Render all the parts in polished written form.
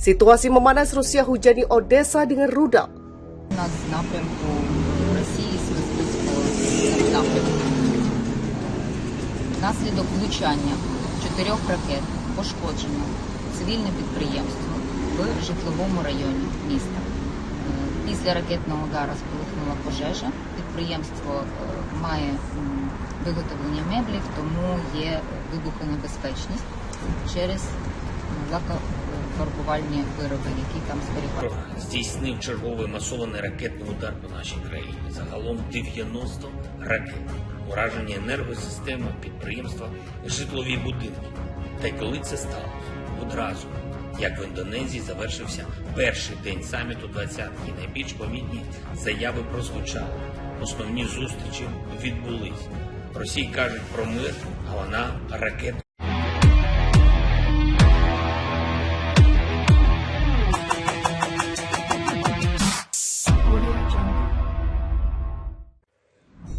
Situasi memanas, Rusia hujani Odesa dengan rudal. На напрямку Росії з напрямку. Внаслідок влучання 4 ракет пошкоджено цивільне підприємство в житловому районі міста. Після ракетного удару спалахнула пожежа. Підприємство має виготовлення меблів, тому є вибухонебезпечність через лакофарбувальні вироби, які там зберігаються. Здійснив черговий масований ракетний удар по нашій країні. Загалом 90 ракет. Уражені енергосистеми, підприємства, житлові будинки. Та й коли це сталося? Одразу, як в Індонезії завершився перший день саміту «20-ки», найбільш помітні заяви прозвучали. Основні зустрічі відбулись. Росії кажуть про мир, а вона ракет.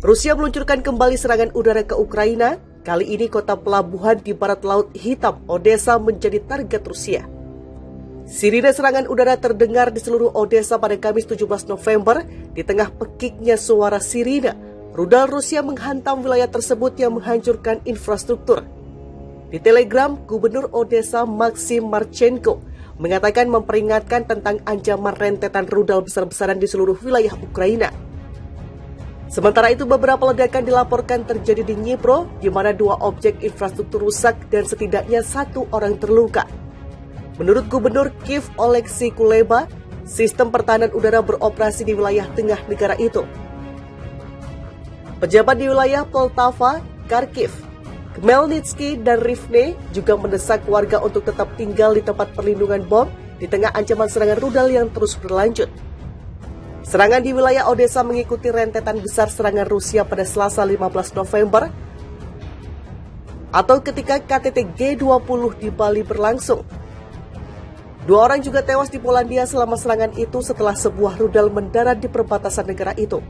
Rusia meluncurkan kembali serangan udara ke Ukraina. Kali ini kota pelabuhan di barat Laut Hitam, Odesa, menjadi target Rusia. Sirine serangan udara terdengar di seluruh Odesa pada Kamis 17 November. Di tengah pekiknya suara sirine, rudal Rusia menghantam wilayah tersebut yang menghancurkan infrastruktur. Di Telegram, Gubernur Odesa Maxim Marchenko mengatakan memperingatkan tentang ancaman rentetan rudal besar-besaran di seluruh wilayah Ukraina. Sementara itu, beberapa ledakan dilaporkan terjadi di Dnipro, di mana 2 objek infrastruktur rusak dan setidaknya 1 orang terluka. Menurut Gubernur Kiev Oleksiy Kuleba, sistem pertahanan udara beroperasi di wilayah tengah negara itu. Pejabat di wilayah Poltava, Kharkiv, Khmelnytsky, dan Rivne juga mendesak warga untuk tetap tinggal di tempat perlindungan bom di tengah ancaman serangan rudal yang terus berlanjut. Serangan di wilayah Odesa mengikuti rentetan besar serangan Rusia pada Selasa 15 November atau ketika KTT G20 di Bali berlangsung. 2 orang juga tewas di Polandia selama serangan itu setelah sebuah rudal mendarat di perbatasan negara itu.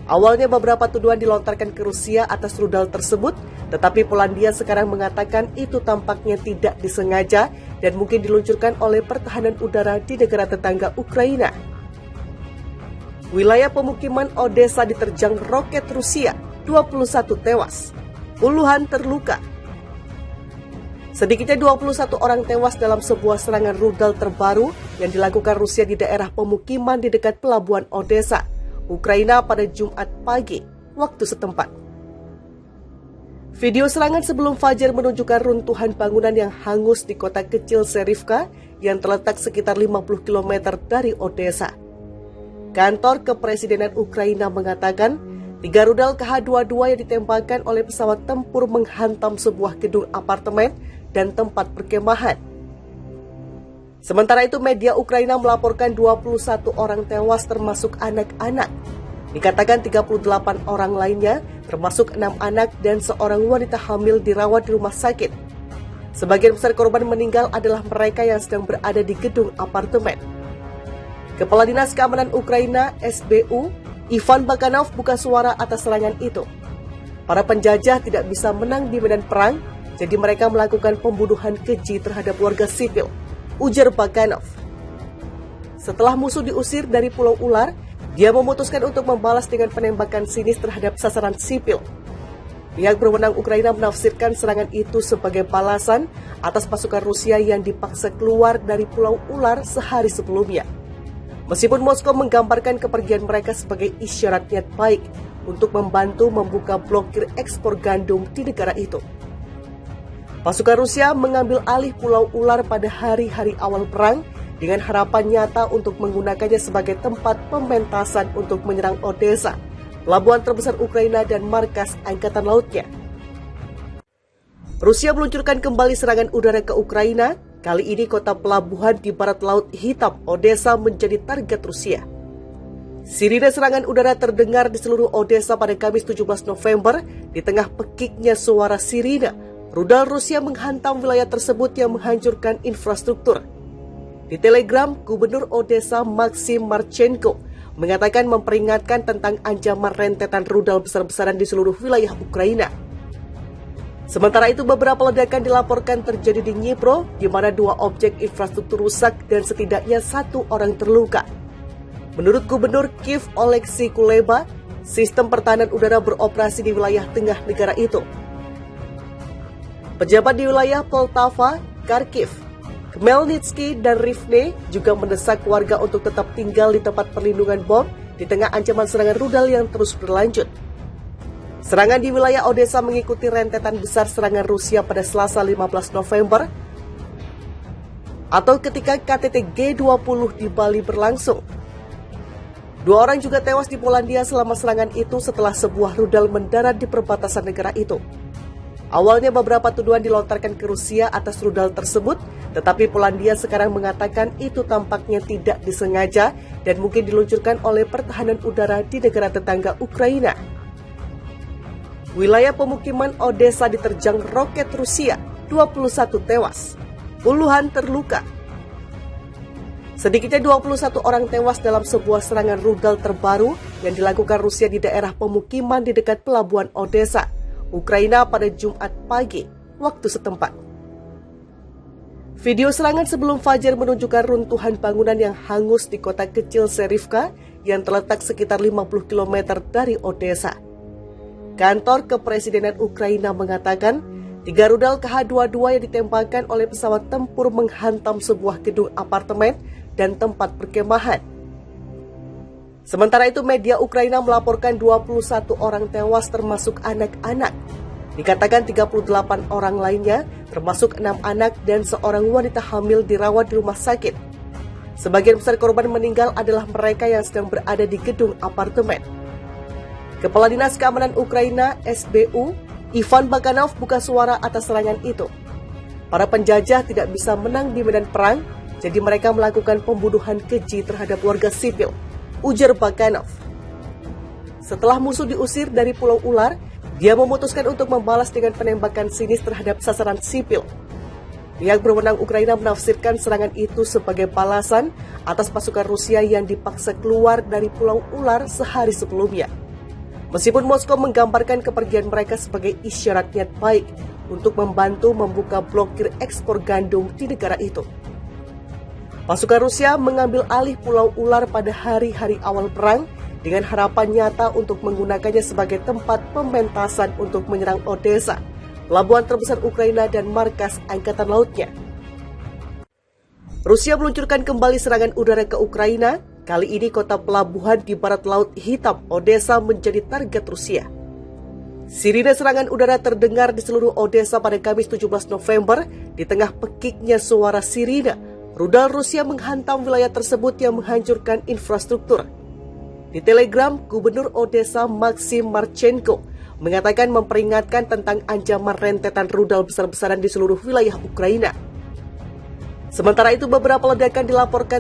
Awalnya beberapa tuduhan dilontarkan ke Rusia atas rudal tersebut, tetapi Polandia sekarang mengatakan itu tampaknya tidak disengaja dan mungkin diluncurkan oleh pertahanan udara di negara tetangga Ukraina. Wilayah pemukiman Odesa diterjang roket Rusia, 21 tewas, puluhan terluka. Sedikitnya 21 orang tewas dalam sebuah serangan rudal terbaru yang dilakukan Rusia di daerah pemukiman di dekat pelabuhan Odesa, Ukraina pada Jumat pagi, waktu setempat. Video serangan sebelum fajar menunjukkan runtuhan bangunan yang hangus di kota kecil Serivka yang terletak sekitar 50 km dari Odesa. Kantor Kepresidenan Ukraina mengatakan 3 rudal Kh-22 yang ditembakkan oleh pesawat tempur menghantam sebuah gedung apartemen dan tempat perkemahan. Sementara itu, media Ukraina melaporkan 21 orang tewas termasuk anak-anak. Dikatakan 38 orang lainnya, termasuk 6 anak dan seorang wanita hamil dirawat di rumah sakit. Sebagian besar korban meninggal adalah mereka yang sedang berada di gedung apartemen. Kepala Dinas Keamanan Ukraina, SBU, Ivan Bakanov buka suara atas serangan itu. Para penjajah tidak bisa menang di medan perang, jadi mereka melakukan pembunuhan keji terhadap warga sipil, ujar Bakanov. Setelah musuh diusir dari Pulau Ular, dia memutuskan untuk membalas dengan penembakan sinis terhadap sasaran sipil. Pihak berwenang Ukraina menafsirkan serangan itu sebagai balasan atas pasukan Rusia yang dipaksa keluar dari Pulau Ular sehari sebelumnya. Meskipun Moskow menggambarkan kepergian mereka sebagai isyarat niat baik untuk membantu membuka blokir ekspor gandum di negara itu. Pasukan Rusia mengambil alih Pulau Ular pada hari-hari awal perang dengan harapan nyata untuk menggunakannya sebagai tempat pementasan untuk menyerang Odesa, pelabuhan terbesar Ukraina dan markas Angkatan Lautnya. Rusia meluncurkan kembali serangan udara ke Ukraina. Kali ini kota pelabuhan di barat Laut Hitam, Odesa, menjadi target Rusia. Sirine serangan udara terdengar di seluruh Odesa pada Kamis 17 November. Di tengah pekiknya suara sirine, rudal Rusia menghantam wilayah tersebut yang menghancurkan infrastruktur. Di Telegram, Gubernur Odesa Maxim Marchenko mengatakan memperingatkan tentang ancaman rentetan rudal besar-besaran di seluruh wilayah Ukraina. Sementara itu, beberapa ledakan dilaporkan terjadi di Dnipro, di mana 2 objek infrastruktur rusak dan setidaknya 1 orang terluka. Menurut Gubernur Kiev Oleksiy Kuleba, sistem pertahanan udara beroperasi di wilayah tengah negara itu. Pejabat di wilayah Poltava, Kharkiv, Khmelnytskyi, dan Rivne juga mendesak warga untuk tetap tinggal di tempat perlindungan bom di tengah ancaman serangan rudal yang terus berlanjut. Serangan di wilayah Odessa mengikuti rentetan besar serangan Rusia pada Selasa 15 November atau ketika KTT G20 di Bali berlangsung. 2 orang juga tewas di Polandia selama serangan itu setelah sebuah rudal mendarat di perbatasan negara itu. Awalnya beberapa tuduhan dilontarkan ke Rusia atas rudal tersebut, tetapi Polandia sekarang mengatakan itu tampaknya tidak disengaja dan mungkin diluncurkan oleh pertahanan udara di negara tetangga Ukraina. Wilayah pemukiman Odessa diterjang roket Rusia, 21 tewas, puluhan terluka. Sedikitnya 21 orang tewas dalam sebuah serangan rudal terbaru yang dilakukan Rusia di daerah pemukiman di dekat pelabuhan Odessa, Ukraina pada Jumat pagi, waktu setempat. Video serangan sebelum fajar menunjukkan runtuhan bangunan yang hangus di kota kecil Serivka yang terletak sekitar 50 km dari Odessa. Kantor Kepresidenan Ukraina mengatakan 3 rudal Kh-22 yang ditembakkan oleh pesawat tempur menghantam sebuah gedung apartemen dan tempat perkemahan. Sementara itu, media Ukraina melaporkan 21 orang tewas termasuk anak-anak. Dikatakan 38 orang lainnya, termasuk 6 anak dan seorang wanita hamil dirawat di rumah sakit. Sebagian besar korban meninggal adalah mereka yang sedang berada di gedung apartemen. Kepala Dinas Keamanan Ukraina, SBU, Ivan Bakanov buka suara atas serangan itu. Para penjajah tidak bisa menang di medan perang, jadi mereka melakukan pembunuhan keji terhadap warga sipil, ujar Bakanov. Setelah musuh diusir dari Pulau Ular, dia memutuskan untuk membalas dengan penembakan sinis terhadap sasaran sipil. Pihak berwenang Ukraina menafsirkan serangan itu sebagai balasan atas pasukan Rusia yang dipaksa keluar dari Pulau Ular sehari sebelumnya. Meskipun Moskow menggambarkan kepergian mereka sebagai isyarat niat baik untuk membantu membuka blokir ekspor gandum di negara itu. Pasukan Rusia mengambil alih Pulau Ular pada hari-hari awal perang dengan harapan nyata untuk menggunakannya sebagai tempat pementasan untuk menyerang Odessa, pelabuhan terbesar Ukraina dan markas angkatan lautnya. Rusia meluncurkan kembali serangan udara ke Ukraina. Kali ini kota pelabuhan di barat Laut Hitam, Odessa menjadi target Rusia. Sirine serangan udara terdengar di seluruh Odessa pada Kamis 17 November. Di tengah pekiknya suara sirine, rudal Rusia menghantam wilayah tersebut yang menghancurkan infrastruktur. Di Telegram, Gubernur Odessa Maxim Marchenko mengatakan memperingatkan tentang ancaman rentetan rudal besar-besaran di seluruh wilayah Ukraina. Sementara itu, beberapa ledakan dilaporkan